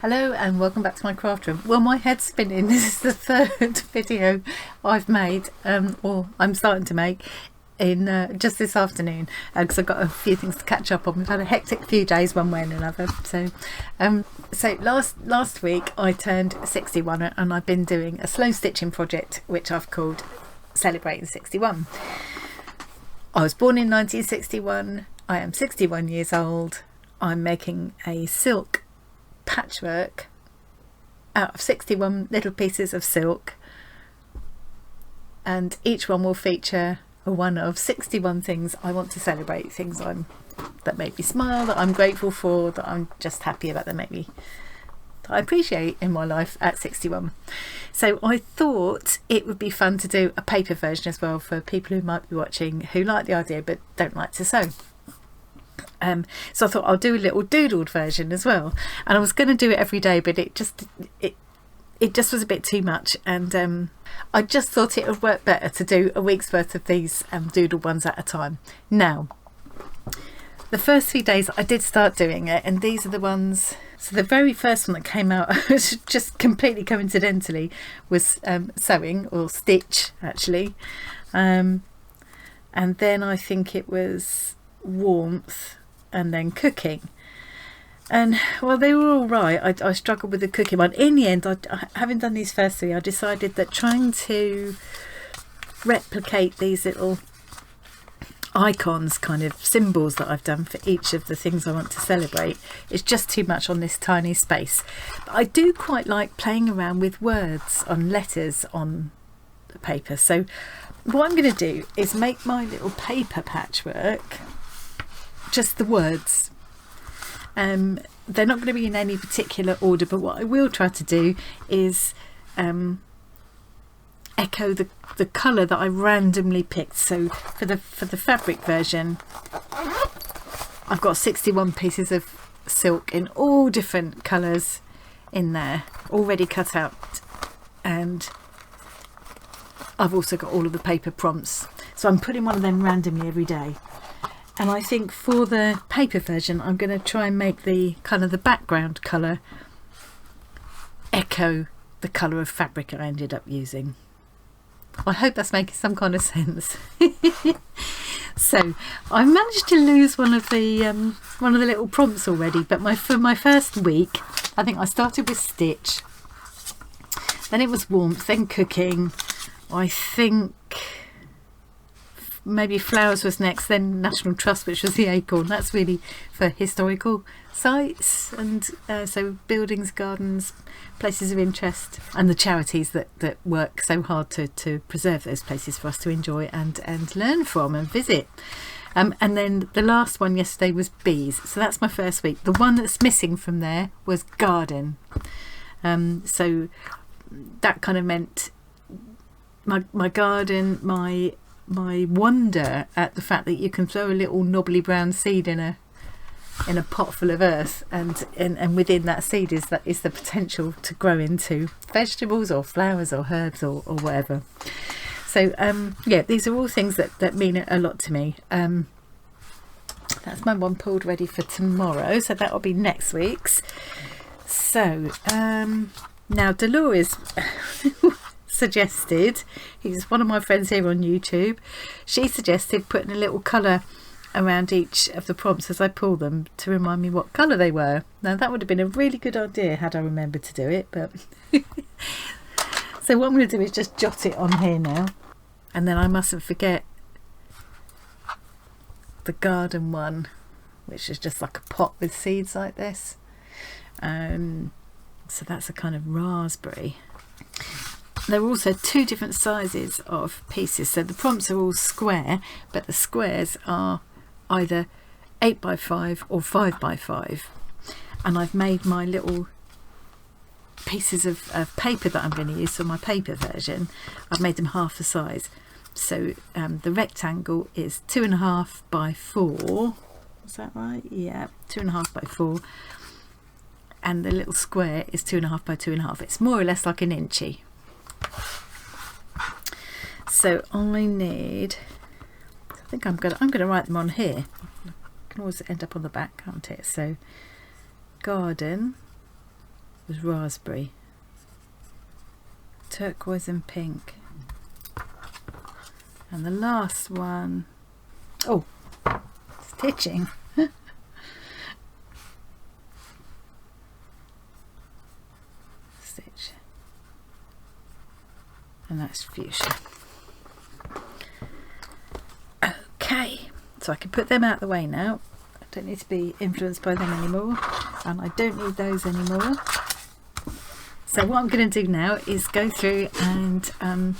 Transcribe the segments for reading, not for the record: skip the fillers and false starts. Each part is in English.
Hello and welcome back to my craft room. Well, my head's spinning. This is the third video I've made, or I'm starting to make, in just this afternoon, because I've got a few things to catch up on. We've had a hectic few days one way and another. So last week I turned 61 and I've been doing a slow stitching project which I've called Celebrating 61. I was born in 1961. I am 61 years old. I'm making a silk patchwork out of 61 little pieces of silk, and each one will feature one of 61 things I want to celebrate, things that make me smile, that I'm grateful for, that I'm just happy about, that I appreciate in my life at 61. So I thought it would be fun to do a paper version as well for people who might be watching who like the idea but don't like to sew. So I thought I'll do a little doodled version as well, and I was going to do it every day, but it just was a bit too much, and I just thought it would work better to do a week's worth of these doodle ones at a time. Now, the first 3 days I did start doing it, and these are the ones. So the very first one that came out just completely coincidentally was sewing, or stitch actually, and then I think it was warmth, and then cooking. And well, they were all right. I struggled with the cooking one. In the end, having done these first three, I decided that trying to replicate these little icons, kind of symbols that I've done for each of the things I want to celebrate, is just too much on this tiny space. But I do quite like playing around with words on letters on the paper. So what I'm going to do is make my little paper patchwork just the words. They're not going to be in any particular order, but what I will try to do is echo the colour that I randomly picked. So for the fabric version, I've got 61 pieces of silk in all different colours in there already cut out, and I've also got all of the paper prompts, so I'm putting one of them randomly every day. And I think for the paper version, I'm going to try and make the kind of the background colour echo the colour of fabric I ended up using. I hope that's making some kind of sense. So I managed to lose one of the little prompts already, but for my first week, I think I started with stitch, then it was warmth, then cooking, I think maybe flowers was next, then National Trust, which was the acorn. That's really for historical sites, and so buildings, gardens, places of interest, and the charities that work so hard to preserve those places for us to enjoy and learn from and visit. And then the last one yesterday was bees. So that's my first week. The one that's missing from there was garden. So that kind of meant my garden, my wonder at the fact that you can throw a little knobbly brown seed in a pot full of earth, and within that seed is the potential to grow into vegetables or flowers or herbs or whatever. So yeah, these are all things that mean a lot to me. That's my one pulled ready for tomorrow, so that'll be next week's. So now Dolores suggested, he's one of my friends here on YouTube, she suggested putting a little colour around each of the prompts as I pull them to remind me what colour they were. Now that would have been a really good idea had I remembered to do it, but so what I'm going to do is just jot it on here now, and then I mustn't forget the garden one, which is just like a pot with seeds like this. So that's a kind of raspberry. There are also two different sizes of pieces, so the prompts are all square, but the squares are either 8x5 or 5x5, and I've made my little pieces of paper that I'm going to use for my paper version. I've made them half the size, so the rectangle is 2.5 by 4, is that right? Yeah, 2.5 by 4, and the little square is 2.5 by 2.5. It's more or less like an inchy. So I need, I think I'm gonna write them on here. Can always end up on the back, can't it? So garden, was raspberry, turquoise and pink, and the last one, oh, stitching. Stitch, and that's fuchsia. Okay, so I can put them out of the way now. I don't need to be influenced by them anymore, and I don't need those anymore. So what I'm going to do now is go through and I'm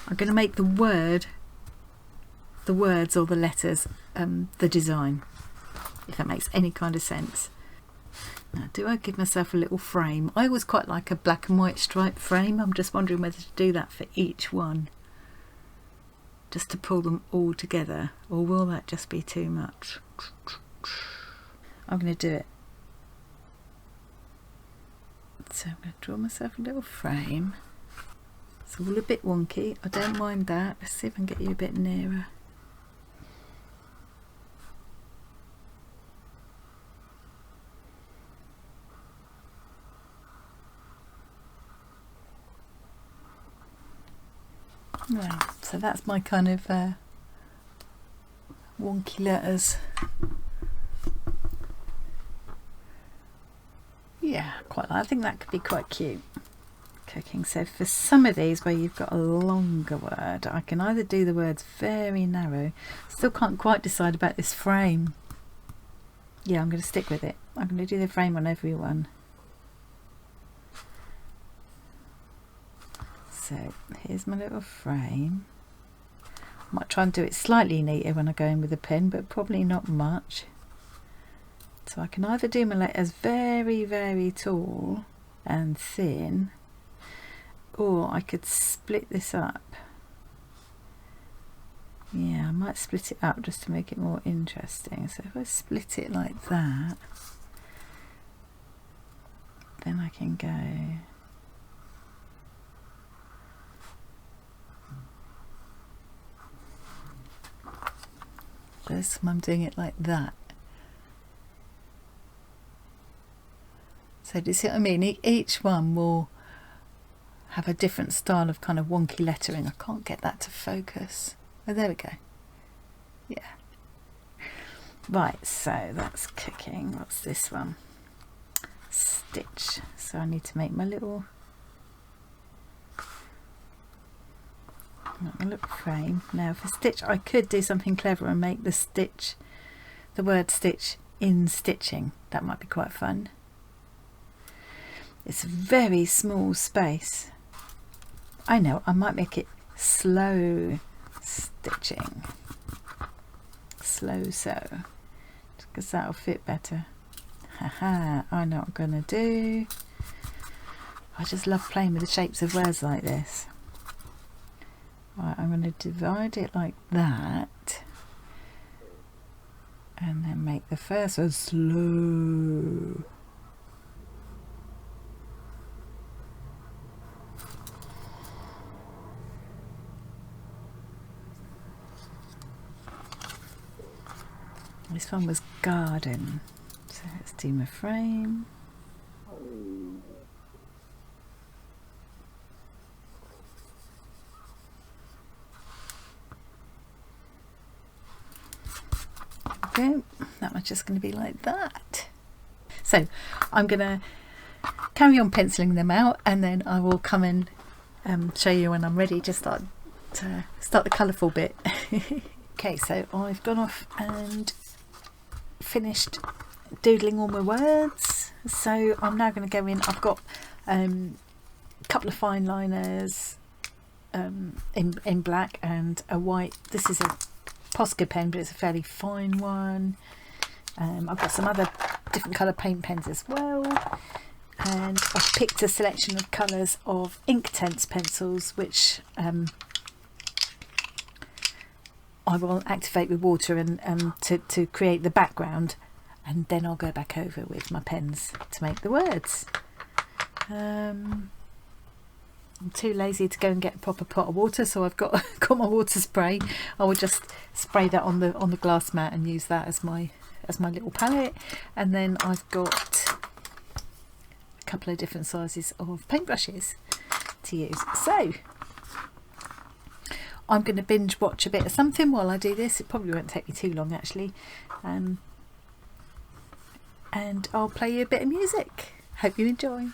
going to make the words or the letters the design, if that makes any kind of sense. Now, do I give myself a little frame? I always quite like a black and white striped frame. I'm just wondering whether to do that for each one, just to pull them all together, or will that just be too much? I'm going to do it. So I'm going to draw myself a little frame. It's all a bit wonky, I don't mind that. Let's see if I can get you a bit nearer. Right, so that's my kind of wonky letters. Yeah, quite like. I think that could be quite cute. Cooking. So for some of these where you've got a longer word, I can either do the words very narrow. Still can't quite decide about this frame. Yeah, I'm going to stick with it. I'm going to do the frame on every one. So here's my little frame. I might try and do it slightly neater when I go in with a pen, but probably not much. So I can either do my letters very, very tall and thin, or I could split this up. Yeah, I might split it up just to make it more interesting. So if I split it like that, then I can go this time. I'm doing it like that. So do you see what I mean? Each one will have a different style of kind of wonky lettering. I can't get that to focus. Oh, there we go. Yeah. Right, so that's cooking. What's this one? Stitch. So I need to make my little frame. Now for stitch, I could do something clever and make the word stitch in stitching. That might be quite fun. It's a very small space. I know, I might make it slow stitching. Slow sew. Because that'll fit better. Haha, I know what I'm going to do. I just love playing with the shapes of words like this. Right, I'm going to divide it like that. And then make the first one slow. This one was garden. So let's do my frame. Okay, that one's just going to be like that. So I'm going to carry on penciling them out, and then I will come and show you when I'm ready to start the colourful bit. Okay, so I've gone off and finished doodling all my words, so I'm now going to go in. I've got a couple of fine liners in black and a white. This is a Posca pen, but it's a fairly fine one. I've got some other different colour paint pens as well, and I've picked a selection of colours of Inktense pencils, which I will activate with water and to create the background, and then I'll go back over with my pens to make the words. I'm too lazy to go and get a proper pot of water, so I've got my water spray. I will just spray that on the glass mat and use that as my little palette. And then I've got a couple of different sizes of paintbrushes to use. So I'm going to binge watch a bit of something while I do this. It probably won't take me too long actually, and I'll play you a bit of music. Hope you enjoy.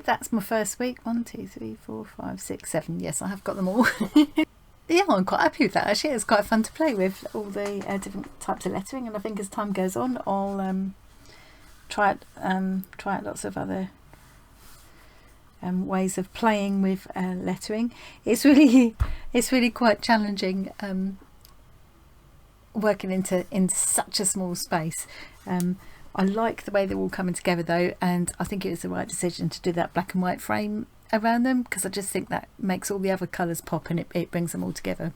That's my first week. 1, 2, 3, 4, 5, 6, 7. Yes, I have got them all. Yeah, I'm quite happy with that actually. It's quite fun to play with all the different types of lettering, and I think as time goes on I'll try out lots of other ways of playing with lettering. It's really quite challenging working into such a small space. I like the way they're all coming together though, and I think it was the right decision to do that black and white frame around them, because I just think that makes all the other colours pop, and it brings them all together.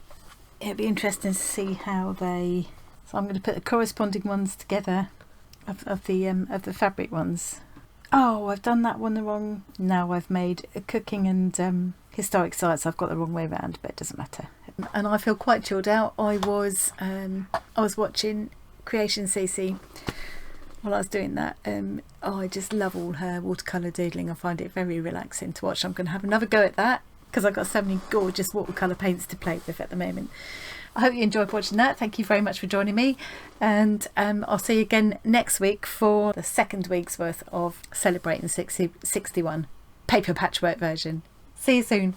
It'd be interesting to see how they... So I'm going to put the corresponding ones together of the fabric ones. Oh, I've done that one the wrong... Now I've made a cooking and historic sites. I've got the wrong way around, but it doesn't matter. And I feel quite chilled out. I was watching Creation CC while I was doing that. I just love all her watercolour doodling. I find it very relaxing to watch. I'm going to have another go at that because I've got so many gorgeous watercolour paints to play with at the moment. I hope you enjoyed watching that. Thank you very much for joining me, and I'll see you again next week for the second week's worth of Celebrating 61 paper patchwork version. See you soon.